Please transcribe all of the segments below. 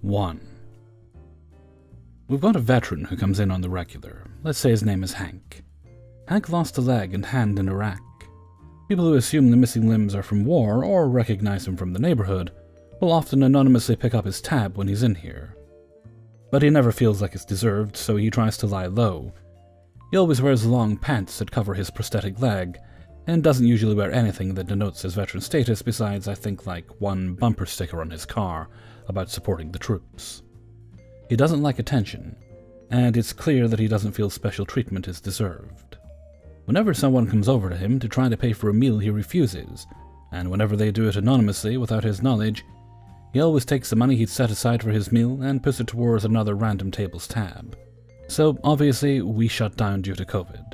1. We've got a veteran who comes in on the regular. Let's say his name is Hank. Hank lost a leg and hand in Iraq. People who assume the missing limbs are from war or recognize him from the neighborhood will often anonymously pick up his tab when he's in here. But he never feels like it's deserved, so he tries to lie low. He always wears long pants that cover his prosthetic leg, and doesn't usually wear anything that denotes his veteran status besides, I think, like one bumper sticker on his car about supporting the troops. He doesn't like attention, and it's clear that he doesn't feel special treatment is deserved. Whenever someone comes over to him to try to pay for a meal, he refuses, and whenever they do it anonymously without his knowledge, he always takes the money he'd set aside for his meal and puts it towards another random table's tab. So, obviously, we shut down due to COVID.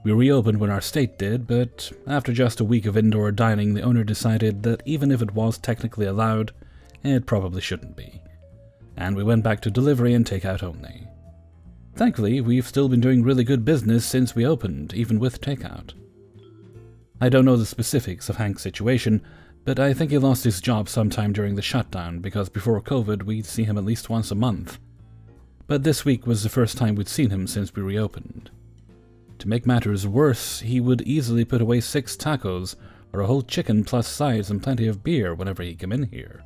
We reopened when our state did, but after just a week of indoor dining, the owner decided that even if it was technically allowed, it probably shouldn't be. And we went back to delivery and takeout only. Thankfully, we've still been doing really good business since we opened, even with takeout. I don't know the specifics of Hank's situation, but I think he lost his job sometime during the shutdown because before COVID we'd see him at least once a month. But this week was the first time we'd seen him since we reopened. To make matters worse, he would easily put away 6 tacos or a whole chicken plus sides and plenty of beer whenever he came in here.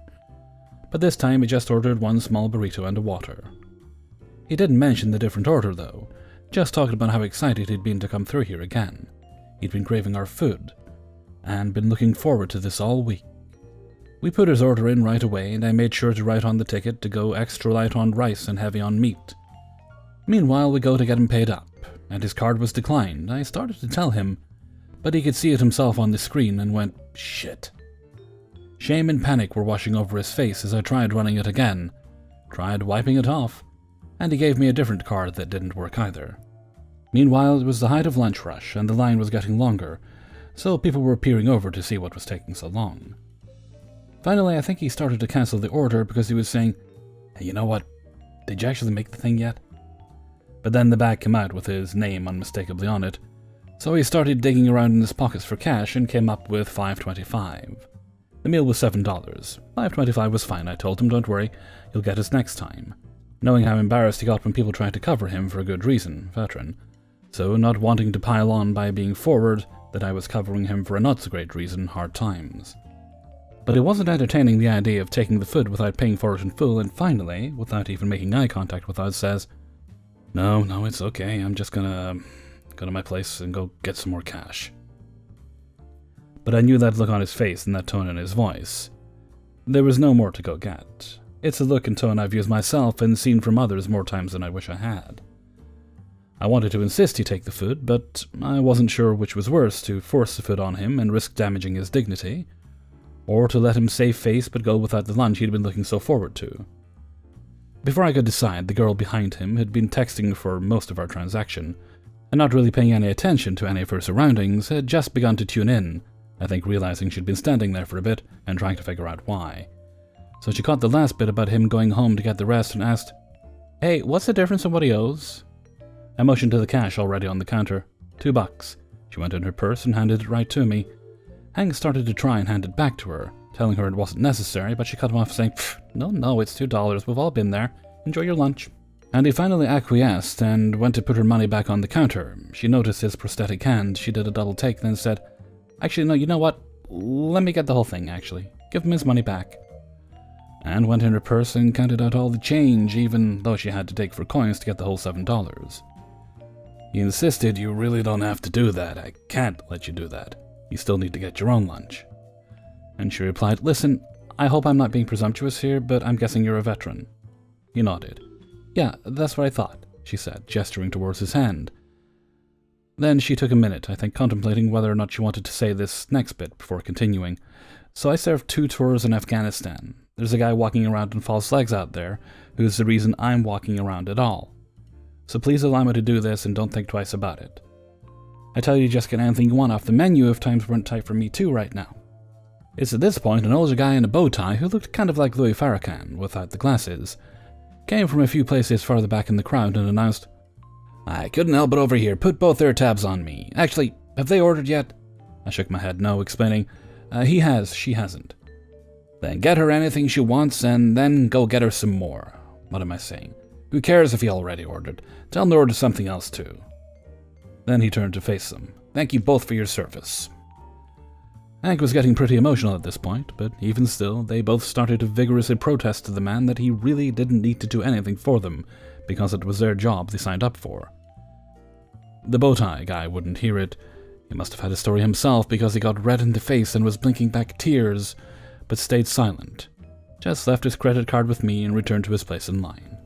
But this time he just ordered one small burrito and a water. He didn't mention the different order though, just talking about how excited he'd been to come through here again. He'd been craving our food, and been looking forward to this all week. We put his order in right away, and I made sure to write on the ticket to go extra light on rice and heavy on meat. Meanwhile, we go to get him paid up, and his card was declined. I started to tell him, but he could see it himself on the screen and went, "Shit." Shame and panic were washing over his face as I tried running it again, tried wiping it off, and he gave me a different card that didn't work either. Meanwhile, it was the height of lunch rush, and the line was getting longer, so people were peering over to see what was taking so long. Finally, I think he started to cancel the order because he was saying, "Hey, you know what? Did you actually make the thing yet?" But then the bag came out with his name unmistakably on it, so he started digging around in his pockets for cash and came up with $5.25. The meal was $7. $5.25 was fine, I told him, don't worry, he'll get us next time. Knowing how embarrassed he got when people tried to cover him for a good reason, veteran. So, not wanting to pile on by being forward that I was covering him for a not-so-great reason, hard times. But he wasn't entertaining the idea of taking the food without paying for it in full, and finally, without even making eye contact with us, says, No, it's okay, I'm just gonna go to my place and go get some more cash." But I knew that look on his face and that tone in his voice. There was no more to go get. It's a look and tone I've used myself and seen from others more times than I wish I had. I wanted to insist he take the food, but I wasn't sure which was worse, to force the food on him and risk damaging his dignity, or to let him save face but go without the lunch he'd been looking so forward to. Before I could decide, the girl behind him had been texting for most of our transaction, and not really paying any attention to any of her surroundings, had just begun to tune in, I think realizing she'd been standing there for a bit and trying to figure out why. So she caught the last bit about him going home to get the rest and asked, "Hey, what's the difference in what he owes?" I motioned to the cash already on the counter. $2. She went in her purse and handed it right to me. Hank started to try and hand it back to her, telling her it wasn't necessary, but she cut him off saying, No, it's $2, we've all been there. Enjoy your lunch." And he finally acquiesced and went to put her money back on the counter. She noticed his prosthetic hand, she did a double take, then said, "Actually, no, you know what? Let me get the whole thing, actually. Give him his money back." And went in her purse and counted out all the change, even though she had to take for coins to get the whole $7. He insisted, "You really don't have to do that. I can't let you do that. You still need to get your own lunch." And she replied, "Listen, I hope I'm not being presumptuous here, but I'm guessing you're a veteran." He nodded. "Yeah, that's what I thought," she said, gesturing towards his hand. Then she took a minute, I think contemplating whether or not she wanted to say this next bit before continuing. "So I served 2 tours in Afghanistan. There's a guy walking around on false legs out there, who's the reason I'm walking around at all. So please allow me to do this and don't think twice about it. I tell you, just get anything you want off the menu if times weren't tight for me too right now." It's at this point an older guy in a bow tie who looked kind of like Louis Farrakhan without the glasses came from a few places farther back in the crowd and announced, "I couldn't help it over here. Put both their tabs on me. Actually, have they ordered yet?" I shook my head no, explaining, "He has, she hasn't." Then get her anything she wants, and then go get her some more. What am I saying? Who cares if he already ordered? Tell him to order something else too. Then he turned to face them. Thank you both for your service. Hank was getting pretty emotional at this point, but even still, they both started to vigorously protest to the man that he really didn't need to do anything for them, because it was their job they signed up for. The bow-tie guy wouldn't hear it. He must have had a story himself, because he got red in the face and was blinking back tears, but stayed silent. Just left his credit card with me and returned to his place in line.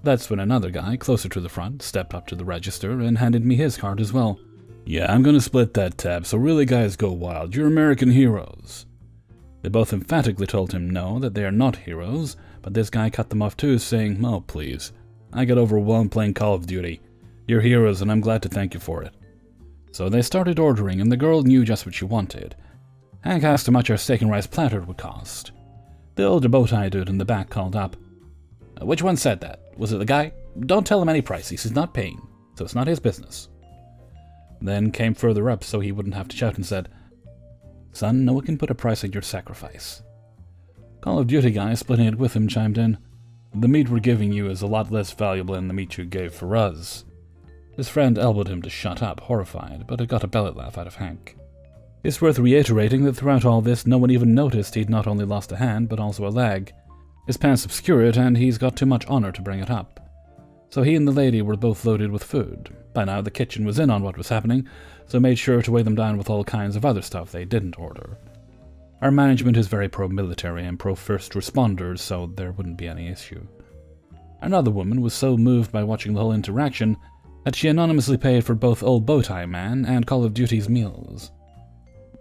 That's when another guy, closer to the front, stepped up to the register and handed me his card as well. Yeah, I'm gonna split that tab, so really guys go wild. You're American heroes. They both emphatically told him no, that they are not heroes, but this guy cut them off too, saying, oh please, I got overwhelmed playing Call of Duty. You're heroes and I'm glad to thank you for it. So they started ordering and the girl knew just what she wanted. Hank asked how much our steak and rice platter would cost. The older bow-tie dude in the back called up. Which one said that? Was it the guy? Don't tell him any prices, he's not paying, so it's not his business. Then came further up so he wouldn't have to shout and said, son, no one can put a price on your sacrifice. Call of Duty guy, splitting it with him, chimed in. The meat we're giving you is a lot less valuable than the meat you gave for us. His friend elbowed him to shut up, horrified, but it got a belly laugh out of Hank. It's worth reiterating that throughout all this, no one even noticed he'd not only lost a hand, but also a leg. His pants obscure it, and he's got too much honor to bring it up. So he and the lady were both loaded with food. By now, the kitchen was in on what was happening, so made sure to weigh them down with all kinds of other stuff they didn't order. Our management is very pro-military and pro-first responders, so there wouldn't be any issue. Another woman was so moved by watching the whole interaction that she anonymously paid for both Old Bowtie Man and Call of Duty's meals.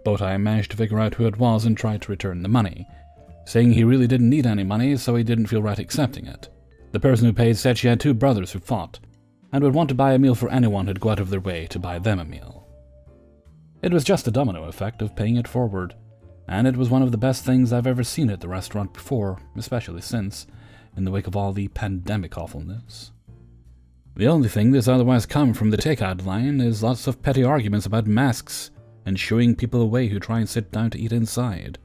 Bowtie managed to figure out who it was and tried to return the money, saying he really didn't need any money, so he didn't feel right accepting it. The person who paid said she had 2 brothers who fought, and would want to buy a meal for anyone who'd go out of their way to buy them a meal. It was just a domino effect of paying it forward, and it was one of the best things I've ever seen at the restaurant before, especially since, in the wake of all the pandemic awfulness. The only thing that's otherwise come from the takeout line is lots of petty arguments about masks and shooing people away who try and sit down to eat inside.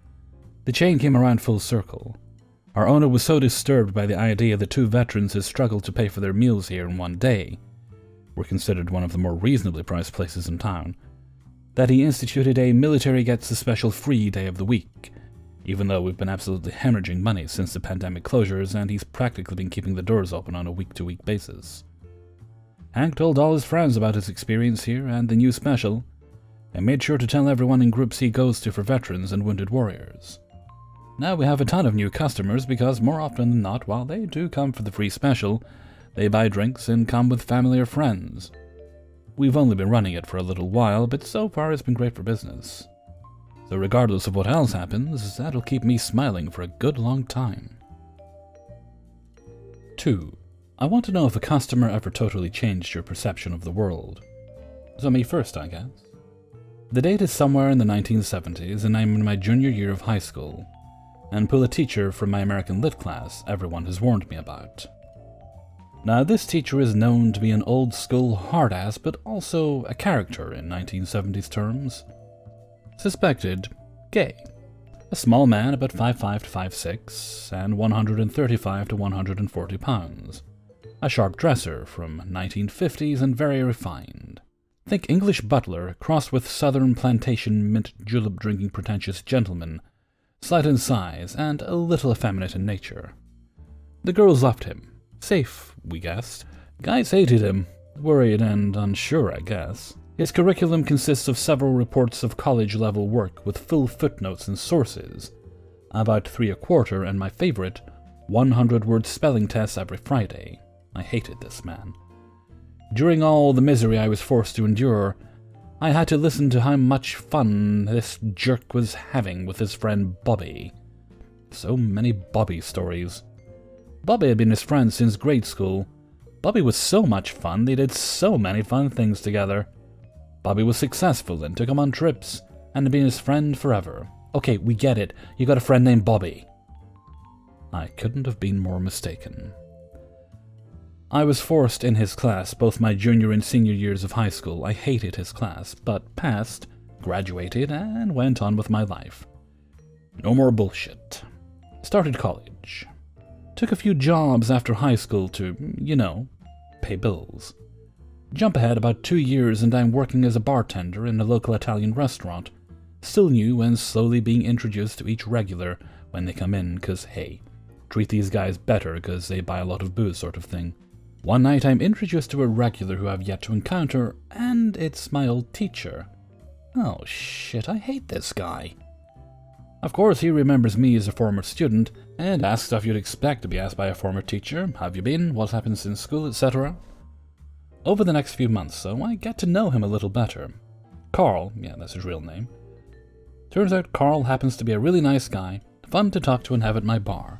The chain came around full circle. Our owner was so disturbed by the idea that 2 veterans had struggled to pay for their meals here in one day, were considered one of the more reasonably priced places in town, that he instituted a military gets a special free day of the week, even though we've been absolutely hemorrhaging money since the pandemic closures and he's practically been keeping the doors open on a week-to-week basis. Hank told all his friends about his experience here and the new special, and made sure to tell everyone in groups he goes to for veterans and wounded warriors. Now we have a ton of new customers because more often than not, while they do come for the free special, they buy drinks and come with family or friends. We've only been running it for a little while, but so far it's been great for business. So regardless of what else happens, that'll keep me smiling for a good long time. 2. I want to know if a customer ever totally changed your perception of the world. So me first, I guess. The date is somewhere in the 1970s, and I'm in my junior year of high school, and pull a teacher from my American Lit class everyone has warned me about. Now, this teacher is known to be an old-school hard-ass, but also a character in 1970s terms. Suspected gay. A small man about 5'5" to 5'6", and 135 to 140 pounds. A sharp dresser from 1950s and very refined. Think English butler crossed with southern plantation mint julep-drinking pretentious gentleman, slight in size and a little effeminate in nature. The girls loved him. Safe, we guessed. Guys hated him. Worried and unsure, I guess. His curriculum consists of several reports of college-level work with full footnotes and sources, about 3 a quarter, and my favorite, 100-word spelling tests every Friday. I hated this man. During all the misery I was forced to endure, I had to listen to how much fun this jerk was having with his friend Bobby. So many Bobby stories. Bobby had been his friend since grade school. Bobby was so much fun, they did so many fun things together. Bobby was successful and took him on trips, and had been his friend forever. Okay, we get it. You got a friend named Bobby. I couldn't have been more mistaken. I was forced in his class both my junior and senior years of high school. I hated his class, but passed, graduated, and went on with my life. No more bullshit. Started college. Took a few jobs after high school to, pay bills. Jump ahead about 2 years and I'm working as a bartender in a local Italian restaurant. Still new and slowly being introduced to each regular when they come in, cause hey, treat these guys better cause they buy a lot of booze sort of thing. One night I'm introduced to a regular who I've yet to encounter, and it's my old teacher. Oh shit, I hate this guy. Of course, he remembers me as a former student, and asks stuff you'd expect to be asked by a former teacher. How have you been? What happened since school, etc. Over the next few months, though, I get to know him a little better. Carl, yeah, that's his real name. Turns out Carl happens to be a really nice guy, fun to talk to and have at my bar.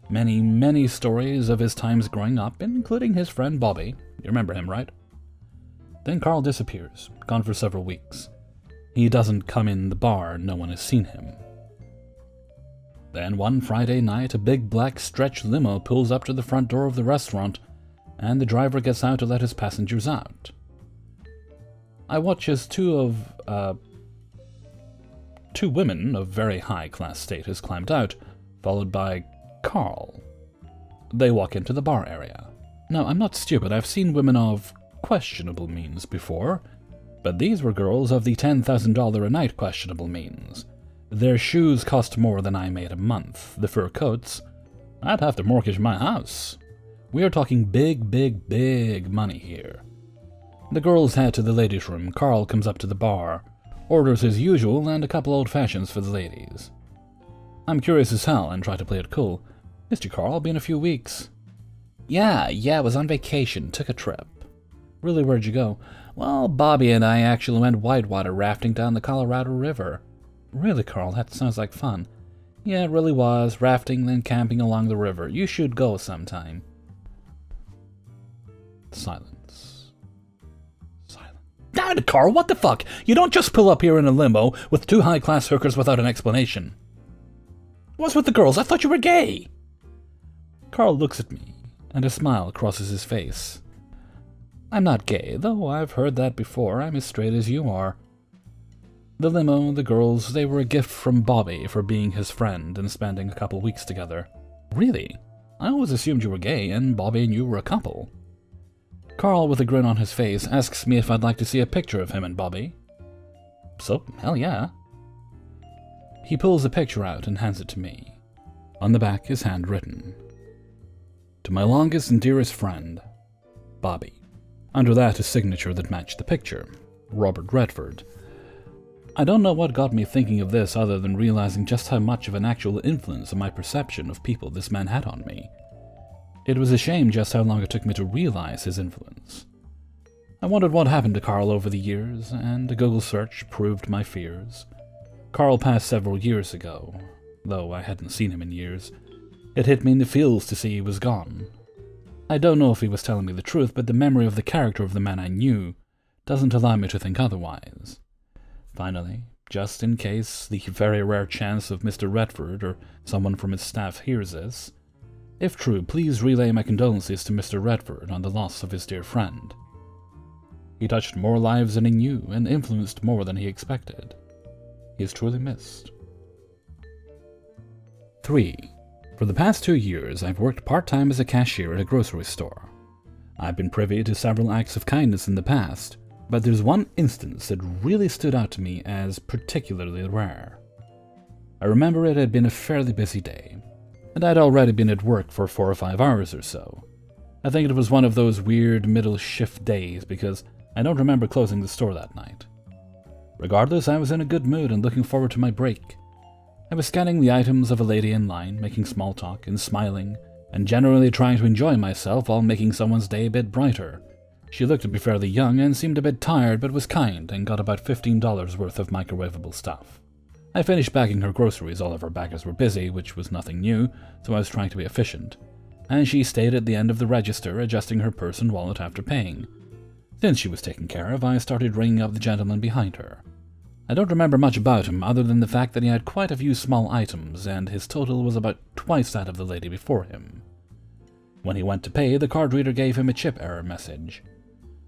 Many, many stories of his times growing up, including his friend Bobby. You remember him, right? Then Carl disappears, gone for several weeks. He doesn't come in the bar, no one has seen him. Then one Friday night, a big black stretch limo pulls up to the front door of the restaurant, and the driver gets out to let his passengers out. I watch as two women of very high-class status climbed out, followed by Carl. They walk into the bar area. Now, I'm not stupid, I've seen women of questionable means before, but these were girls of the $10,000 a night questionable means. Their shoes cost more than I made a month. The fur coats, I'd have to mortgage my house. We are talking big, big, big money here. The girls head to the ladies' room. Carl comes up to the bar, orders his usual and a couple old fashions for the ladies. I'm curious as hell and try to play it cool. Mr. Carl, been a few weeks. Yeah, I was on vacation, took a trip. Really, where'd you go? Well, Bobby and I actually went whitewater rafting down the Colorado River. Really, Carl, that sounds like fun. Yeah, it really was, rafting then camping along the river. You should go sometime. Silence. Silence. Damn it, Carl, what the fuck? You don't just pull up here in a limo with two high-class hookers without an explanation. What's with the girls? I thought you were gay. Carl looks at me, and a smile crosses his face. I'm not gay, though I've heard that before. I'm as straight as you are. The limo, the girls, they were a gift from Bobby for being his friend and spending a couple weeks together. Really? I always assumed you were gay, and Bobby and you were a couple. Carl, with a grin on his face, asks me if I'd like to see a picture of him and Bobby. So, hell yeah. He pulls a picture out and hands it to me. On the back is handwritten. To my longest and dearest friend, Bobby. Under that, a signature that matched the picture, Robert Redford. I don't know what got me thinking of this other than realizing just how much of an actual influence on my perception of people this man had on me. It was a shame just how long it took me to realize his influence. I wondered what happened to Carl over the years, and a Google search proved my fears. Carl passed several years ago, though I hadn't seen him in years. It hit me in the feels to see he was gone. I don't know if he was telling me the truth, but the memory of the character of the man I knew doesn't allow me to think otherwise. Finally, just in case the very rare chance of Mr. Redford or someone from his staff hears this, if true, please relay my condolences to Mr. Redford on the loss of his dear friend. He touched more lives than he knew and influenced more than he expected. He is truly missed. 3. For the past 2 years, I've worked part-time as a cashier at a grocery store. I've been privy to several acts of kindness in the past, but there's one instance that really stood out to me as particularly rare. I remember it had been a fairly busy day, and I'd already been at work for 4 or 5 hours or so. I think it was one of those weird middle shift days because I don't remember closing the store that night. Regardless, I was in a good mood and looking forward to my break. I was scanning the items of a lady in line, making small talk and smiling, and generally trying to enjoy myself while making someone's day a bit brighter. She looked to be fairly young and seemed a bit tired but was kind and got about $15 worth of microwavable stuff. I finished bagging her groceries, all of her baggers were busy, which was nothing new, so I was trying to be efficient, and she stayed at the end of the register adjusting her purse and wallet after paying. Since she was taken care of, I started ringing up the gentleman behind her. I don't remember much about him other than the fact that he had quite a few small items and his total was about twice that of the lady before him. When he went to pay, the card reader gave him a chip error message.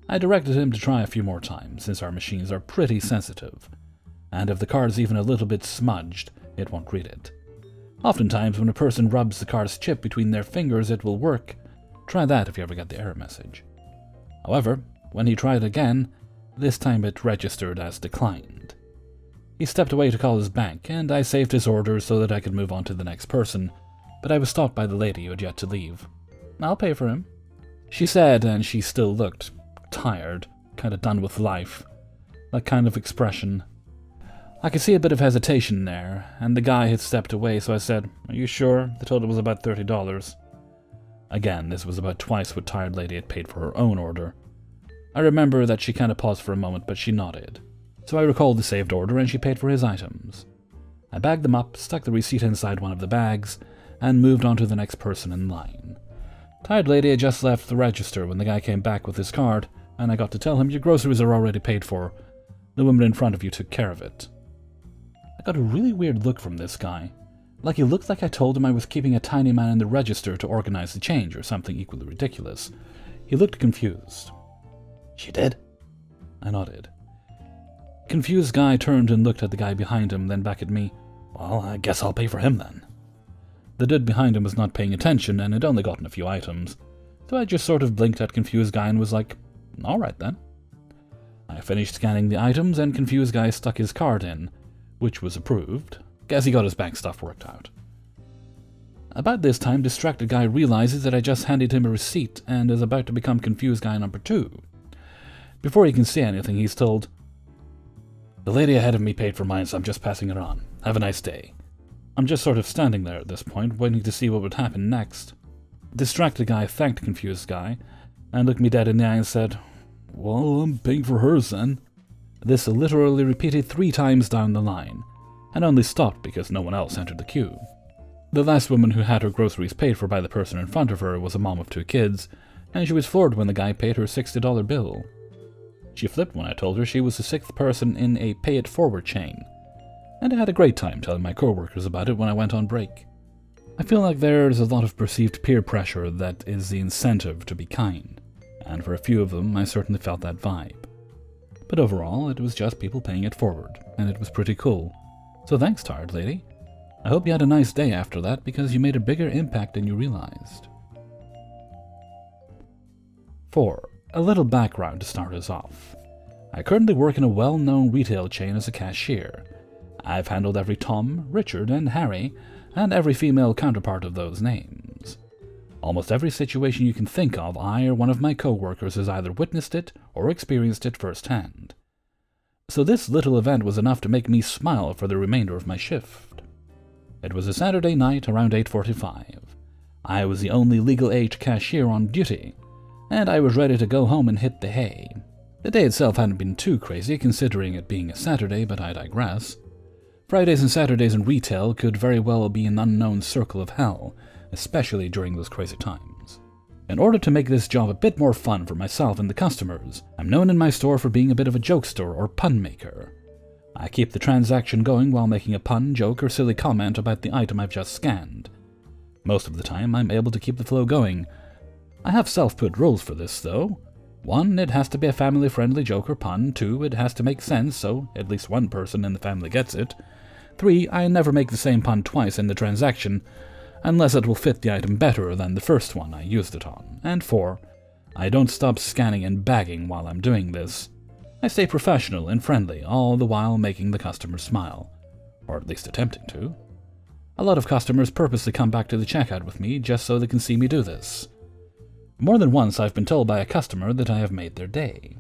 I directed him to try a few more times, since our machines are pretty sensitive, and if the card's even a little bit smudged, it won't read it. Oftentimes, when a person rubs the card's chip between their fingers, it will work. Try that if you ever get the error message. However, when he tried again, this time it registered as declined. He stepped away to call his bank, and I saved his order so that I could move on to the next person, but I was stopped by the lady who had yet to leave. "I'll pay for him," she said, and she still looked tired, kind of done with life. That kind of expression. I could see a bit of hesitation there, and the guy had stepped away, so I said, "Are you sure? The total was about $30. Again, this was about twice what tired lady had paid for her own order. I remember that she kind of paused for a moment, but she nodded. So I recalled the saved order, and she paid for his items. I bagged them up, stuck the receipt inside one of the bags, and moved on to the next person in line. Tired lady had just left the register when the guy came back with his card, and I got to tell him, "Your groceries are already paid for. The woman in front of you took care of it." I got a really weird look from this guy. Like he looked like I told him I was keeping a tiny man in the register to organize the change, or something equally ridiculous. He looked confused. "She did?" I nodded. Confused guy turned and looked at the guy behind him, then back at me. "Well, I guess I'll pay for him then." The dude behind him was not paying attention and had only gotten a few items, so I just sort of blinked at confused guy and was like, "Alright then." I finished scanning the items and confused guy stuck his card in, which was approved. Guess he got his bank stuff worked out. About this time, distracted guy realizes that I just handed him a receipt and is about to become confused guy number 2. Before he can say anything, he's told, "The lady ahead of me paid for mine, so I'm just passing it on. Have a nice day." I'm just sort of standing there at this point, waiting to see what would happen next. Distracted guy thanked confused guy, and looked me dead in the eye and said, "Well, I'm paying for hers then." This literally repeated 3 times down the line, and only stopped because no one else entered the queue. The last woman who had her groceries paid for by the person in front of her was a mom of 2 kids, and she was floored when the guy paid her $60 bill. She flipped when I told her she was the 6th person in a pay-it-forward chain, and I had a great time telling my coworkers about it when I went on break. I feel like there's a lot of perceived peer pressure that is the incentive to be kind, and for a few of them I certainly felt that vibe. But overall, it was just people paying it forward, and it was pretty cool. So thanks, tired lady. I hope you had a nice day after that, because you made a bigger impact than you realized. 4. A little background to start us off. I currently work in a well-known retail chain as a cashier. I've handled every Tom, Richard, and Harry, and every female counterpart of those names. Almost every situation you can think of, I or one of my co-workers has either witnessed it or experienced it firsthand. So this little event was enough to make me smile for the remainder of my shift. It was a Saturday night around 8:45. I was the only legal-age cashier on duty, and I was ready to go home and hit the hay. The day itself hadn't been too crazy, considering it being a Saturday, but I digress. Fridays and Saturdays in retail could very well be an unknown circle of hell, especially during those crazy times. In order to make this job a bit more fun for myself and the customers, I'm known in my store for being a bit of a jokester or pun maker. I keep the transaction going while making a pun, joke, or silly comment about the item I've just scanned. Most of the time, I'm able to keep the flow going. I have self-put rules for this, though. 1, it has to be a family-friendly joke or pun. 2, it has to make sense, so at least one person in the family gets it. 3, I never make the same pun twice in the transaction, unless it will fit the item better than the first one I used it on. And 4, I don't stop scanning and bagging while I'm doing this. I stay professional and friendly, all the while making the customer smile. Or at least attempting to. A lot of customers purposely come back to the checkout with me just so they can see me do this. More than once I've been told by a customer that I have made their day.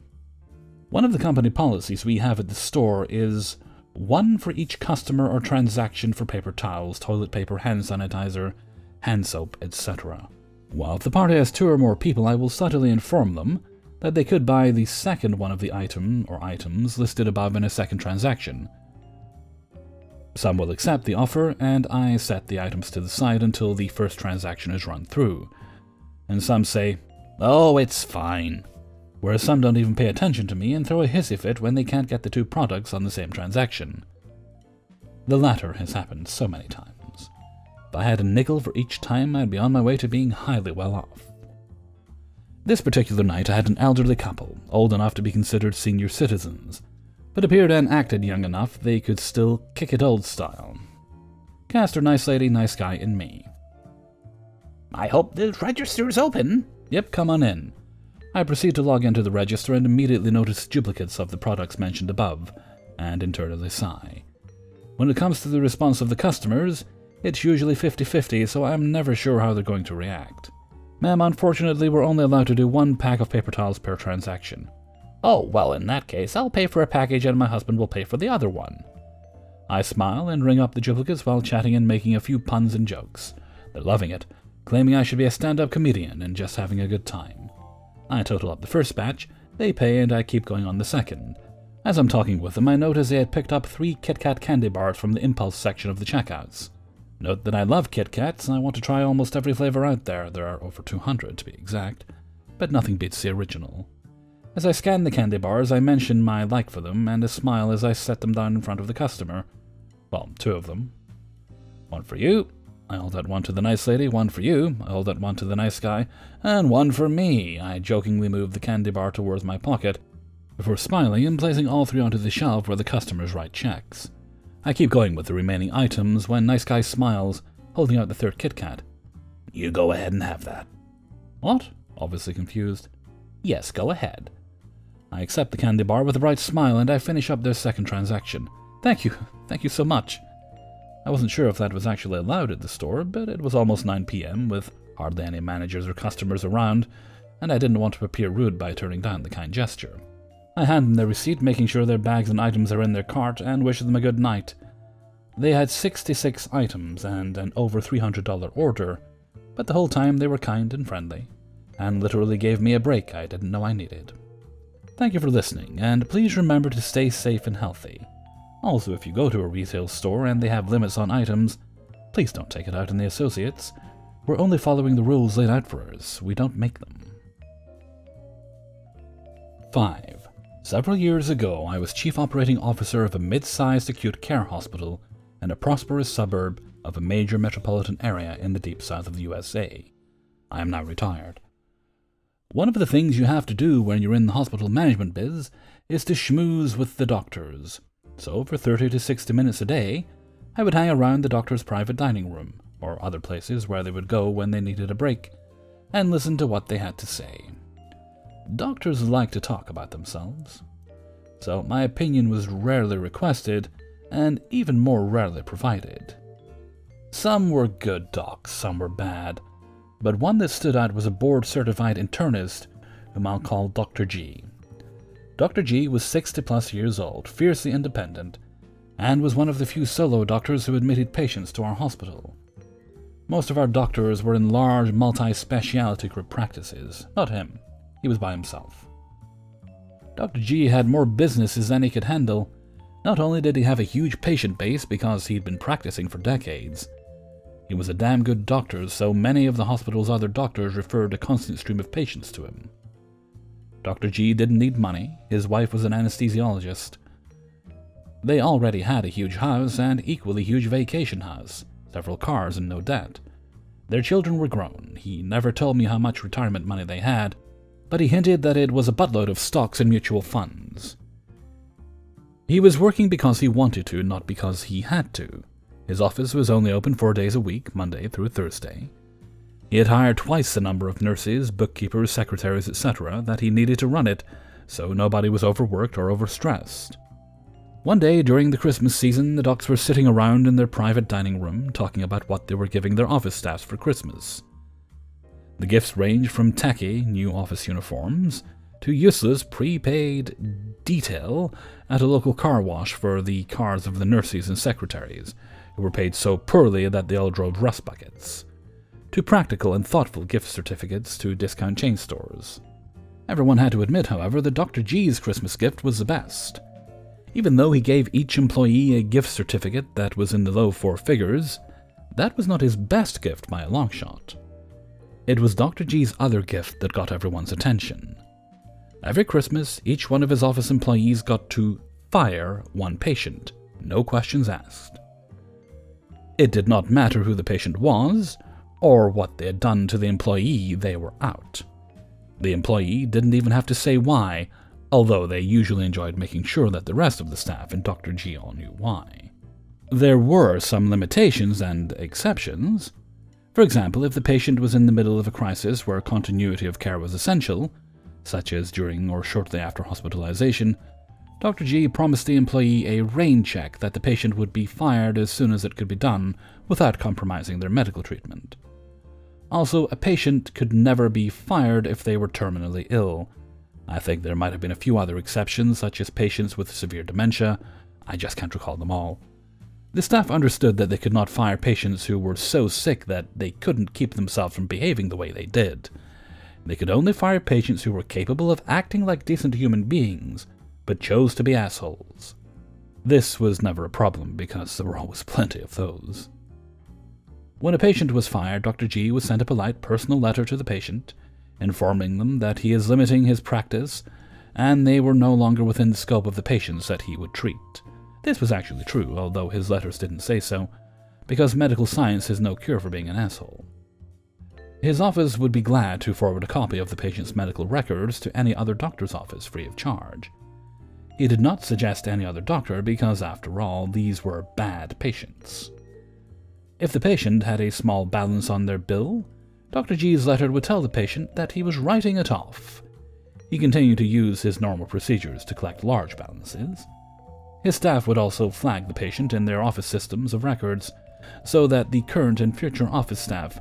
One of the company policies we have at the store is 1 for each customer or transaction for paper towels, toilet paper, hand sanitizer, hand soap, etc. While if the party has 2 or more people, I will subtly inform them that they could buy the second one of the item or items listed above in a second transaction. Some will accept the offer, and I set the items to the side until the first transaction is run through. And some say, "Oh, it's fine," whereas some don't even pay attention to me and throw a hissy fit when they can't get the 2 products on the same transaction. The latter has happened so many times. If I had a nickel for each time, I'd be on my way to being highly well off. This particular night I had an elderly couple, old enough to be considered senior citizens, but appeared and acted young enough they could still kick it old style. Caster, nice lady, nice guy, and me. I hope the register's open. Yep, come on in. I proceed to log into the register and immediately notice duplicates of the products mentioned above, and internally sigh. When it comes to the response of the customers, it's usually 50-50, so I'm never sure how they're going to react. Ma'am, unfortunately, we're only allowed to do 1 pack of paper towels per transaction. Oh, well, in that case, I'll pay for a package and my husband will pay for the other one. I smile and ring up the duplicates while chatting and making a few puns and jokes. They're loving it, claiming I should be a stand-up comedian and just having a good time. I total up the first batch, they pay, and I keep going on the second. As I'm talking with them, I notice they had picked up 3 Kit Kat candy bars from the impulse section of the checkouts. Note that I love Kit Kats, and I want to try almost every flavor out there. There are over 200 to be exact, but nothing beats the original. As I scan the candy bars, I mention my like for them, and a smile as I set them down in front of the customer. Well, 2 of them. 1 for you. I hold out 1 to the nice lady, 1 for you. I hold out 1 to the nice guy, and 1 for me. I jokingly move the candy bar towards my pocket, before smiling and placing all 3 onto the shelf where the customers write checks. I keep going with the remaining items when nice guy smiles, holding out the 3rd Kit Kat. You go ahead and have that. What? Obviously confused. Yes, go ahead. I accept the candy bar with a bright smile and I finish up their second transaction. Thank you so much. I wasn't sure if that was actually allowed at the store, but it was almost 9 p.m. with hardly any managers or customers around, and I didn't want to appear rude by turning down the kind gesture. I hand them their receipt, making sure their bags and items are in their cart, and wish them a good night. They had 66 items and an over $300 order, but the whole time they were kind and friendly, and literally gave me a break I didn't know I needed. Thank you for listening, and please remember to stay safe and healthy. Also, if you go to a retail store and they have limits on items, please don't take it out on the associates. We're only following the rules laid out for us. We don't make them. 5. Several years ago, I was Chief Operating Officer of a mid-sized acute care hospital in a prosperous suburb of a major metropolitan area in the deep south of the USA. I am now retired. One of the things you have to do when you're in the hospital management biz is to schmooze with the doctors. So for 30 to 60 minutes a day, I would hang around the doctor's private dining room, or other places where they would go when they needed a break, and listen to what they had to say. Doctors like to talk about themselves, so my opinion was rarely requested, and even more rarely provided. Some were good docs, some were bad, but one that stood out was a board-certified internist whom I'll call Dr. G. Dr. G was 60-plus years old, fiercely independent, and was one of the few solo doctors who admitted patients to our hospital. Most of our doctors were in large multi-speciality group practices. Not him. He was by himself. Dr. G had more businesses than he could handle. Not only did he have a huge patient base because he'd been practicing for decades, he was a damn good doctor, so many of the hospital's other doctors referred a constant stream of patients to him. Dr. G didn't need money. His wife was an anesthesiologist. They already had a huge house and equally huge vacation house, several cars and no debt. Their children were grown. He never told me how much retirement money they had, but he hinted that it was a buttload of stocks and mutual funds. He was working because he wanted to, not because he had to. His office was only open 4 days a week, Monday through Thursday. He had hired twice the number of nurses, bookkeepers, secretaries, etc. that he needed to run it, so nobody was overworked or overstressed. One day during the Christmas season, the docs were sitting around in their private dining room talking about what they were giving their office staffs for Christmas. The gifts ranged from tacky new office uniforms to useless prepaid detail at a local car wash for the cars of the nurses and secretaries, who were paid so poorly that they all drove rust buckets, to practical and thoughtful gift certificates to discount chain stores. Everyone had to admit, however, that Dr. G's Christmas gift was the best. Even though he gave each employee a gift certificate that was in the low 4 figures, that was not his best gift by a long shot. It was Dr. G's other gift that got everyone's attention. Every Christmas, each one of his office employees got to fire one patient, no questions asked. It did not matter who the patient was, or what they had done to the employee, they were out. The employee didn't even have to say why, although they usually enjoyed making sure that the rest of the staff and Dr. G all knew why. There were some limitations and exceptions. For example, if the patient was in the middle of a crisis where continuity of care was essential, such as during or shortly after hospitalization, Dr. G promised the employee a rain check that the patient would be fired as soon as it could be done without compromising their medical treatment. Also, a patient could never be fired if they were terminally ill. I think there might have been a few other exceptions, such as patients with severe dementia. I just can't recall them all. The staff understood that they could not fire patients who were so sick that they couldn't keep themselves from behaving the way they did. They could only fire patients who were capable of acting like decent human beings, but chose to be assholes. This was never a problem because there were always plenty of those. When a patient was fired, Dr. G would send a polite personal letter to the patient, informing them that he is limiting his practice and they were no longer within the scope of the patients that he would treat. This was actually true, although his letters didn't say so, because medical science is no cure for being an asshole. His office would be glad to forward a copy of the patient's medical records to any other doctor's office free of charge. He did not suggest any other doctor because, after all, these were bad patients. If the patient had a small balance on their bill, Dr. G's letter would tell the patient that he was writing it off. He continued to use his normal procedures to collect large balances. His staff would also flag the patient in their office systems of records, so that the current and future office staff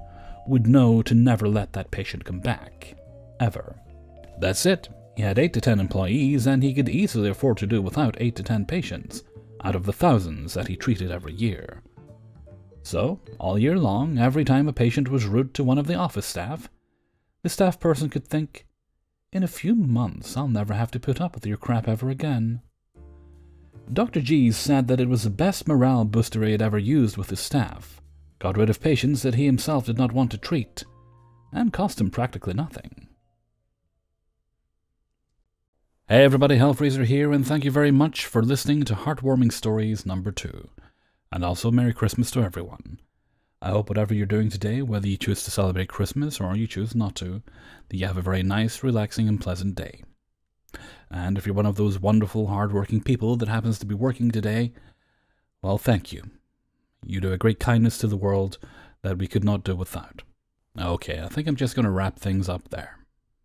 would know to never let that patient come back. Ever. That's it. He had 8 to 10 employees, and he could easily afford to do without 8 to 10 patients, out of the thousands that he treated every year. So, all year long, every time a patient was rude to one of the office staff, the staff person could think, "In a few months, I'll never have to put up with your crap ever again." Dr. G said that it was the best morale booster he had ever used with his staff, got rid of patients that he himself did not want to treat, and cost him practically nothing. Hey everybody, Hellfreezer here, and thank you very much for listening to Heartwarming Stories number 2. And also Merry Christmas to everyone. I hope whatever you're doing today, whether you choose to celebrate Christmas or you choose not to, that you have a very nice, relaxing, and pleasant day. And if you're one of those wonderful, hard-working people that happens to be working today, well, thank you. You do a great kindness to the world that we could not do without. Okay, I think I'm just going to wrap things up there.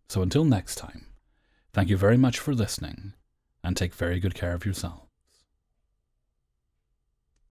So until next time, thank you very much for listening, and take very good care of yourself.